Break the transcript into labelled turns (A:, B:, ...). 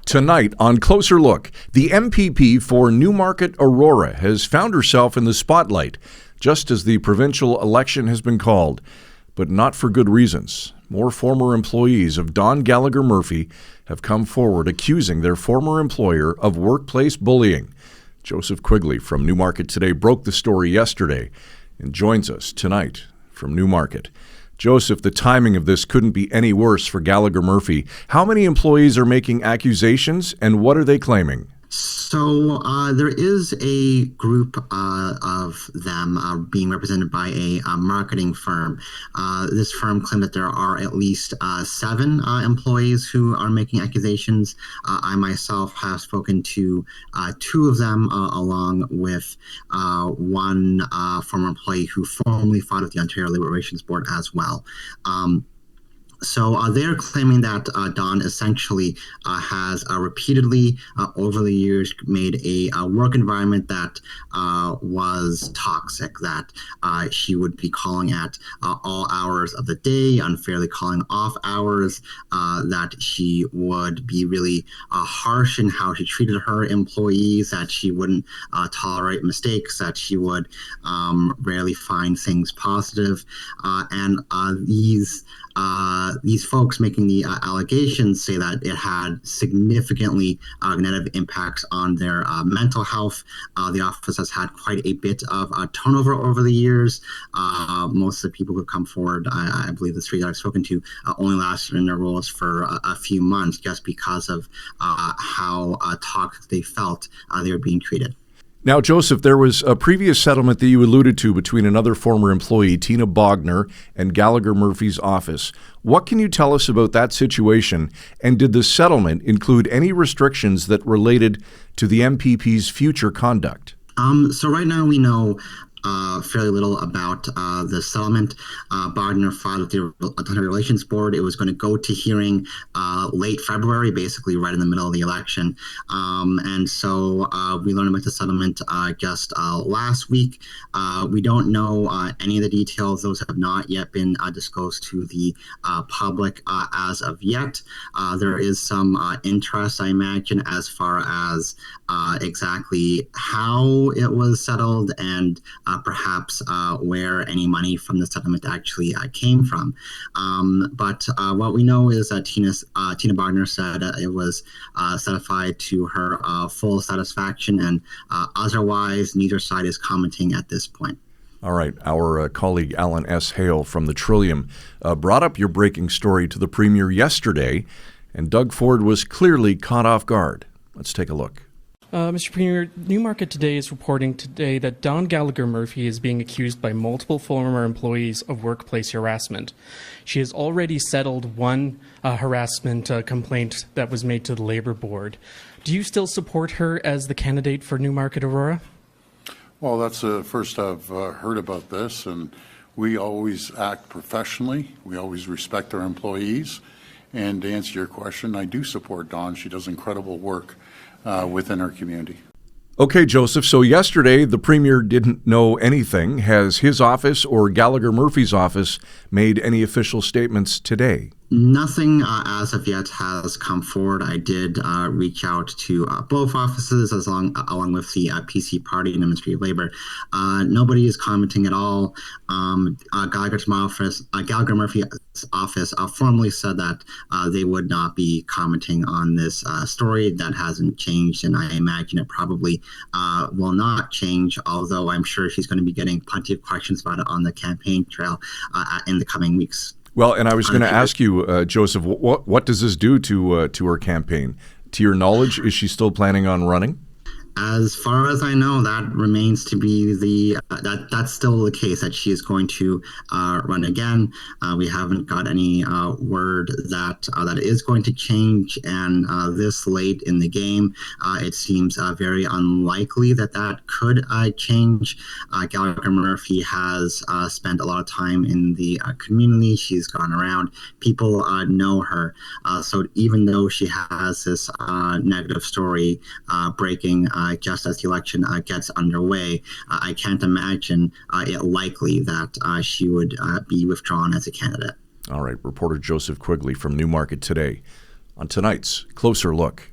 A: Tonight on Closer Look, the MPP for Newmarket-Aurora has found herself in the spotlight just as the provincial election has been called, but not for good reasons. More former employees of Don Gallagher Murphy have come forward accusing their former employer of workplace bullying. Joseph Quigley from Newmarket Today broke the story yesterday and joins us tonight from Newmarket. Joseph, the timing of this couldn't be any worse for Gallagher Murphy. How many employees are making accusations, and what are they claiming?
B: So there is a group of them being represented by a marketing firm. This firm claimed that there are at least 7 employees who are making accusations. I myself have spoken to 2 of them, along with one former employee who formerly fought with the Ontario Labour Relations Board as well. So they're claiming that Don essentially has repeatedly over the years made a work environment that was toxic, that she would be calling at all hours of the day, unfairly calling off hours, that she would be really harsh in how she treated her employees, that she wouldn't tolerate mistakes, that she would rarely find things positive. And these folks making the allegations say that it had significantly negative impacts on their mental health. The office has had quite a bit of turnover over the years. Most of the people who have come forward, I believe the 3 that I've spoken to, only lasted in their roles for a few months just because of how toxic they felt they were being treated.
A: Now, Joseph, there was a previous settlement that you alluded to between another former employee, Tina Bogner, and Gallagher Murphy's office. What can you tell us about that situation? And did the settlement include any restrictions that related to the MPP's future conduct?
B: So right now we know fairly little about the settlement. Bogner filed with the Ontario Relations Board. It was going to go to hearing late February, basically right in the middle of the election. And so we learned about the settlement just last week. We don't know any of the details. Those have not yet been disclosed to the public as of yet. There is some interest, I imagine, as far as exactly how it was settled and perhaps where any money from the settlement actually came from. But what we know is that Tina Bogner said it was certified to her full satisfaction, and otherwise neither side is commenting at this point.
A: All right. Our colleague Alan S. Hale from the Trillium brought up your breaking story to the Premier yesterday, and Doug Ford was clearly caught off guard. Let's take a look.
C: Mr. Premier, Newmarket Today is reporting today that Don Gallagher Murphy is being accused by multiple former employees of workplace harassment. She has already settled one harassment complaint that was made to the Labour Board. Do you still support her as the candidate for Newmarket-Aurora?
D: Well, that's the first I've heard about this, and we always act professionally. We always respect our employees. And to answer your question, I do support Dawn. She does incredible work within our community.
A: Okay, Joseph, so yesterday the Premier didn't know anything. Has his office or Gallagher Murphy's office made any official statements today?
B: Nothing as of yet has come forward. I did reach out to both offices along with the PC Party and the Ministry of Labour. Nobody is commenting at all. Gallagher Murphy's office formally said that they would not be commenting on this story. That hasn't changed, and I imagine it probably will not change, although I'm sure she's going to be getting plenty of questions about it on the campaign trail in the coming weeks.
A: Well, and I was going to ask you, Joseph, what does this do to her campaign? To your knowledge, is she still planning on running?
B: As far as I know, that remains to be that's still the case, that she is going to run again. We haven't got any word that that is going to change, and this late in the game, it seems very unlikely that could change. Gallagher Murphy has spent a lot of time in the community. She's gone around. People know her. So even though she has this negative story breaking just as the election gets underway, I can't imagine it likely that she would be withdrawn as a candidate.
A: All right, reporter Joseph Quigley from Newmarket Today on tonight's Closer Look.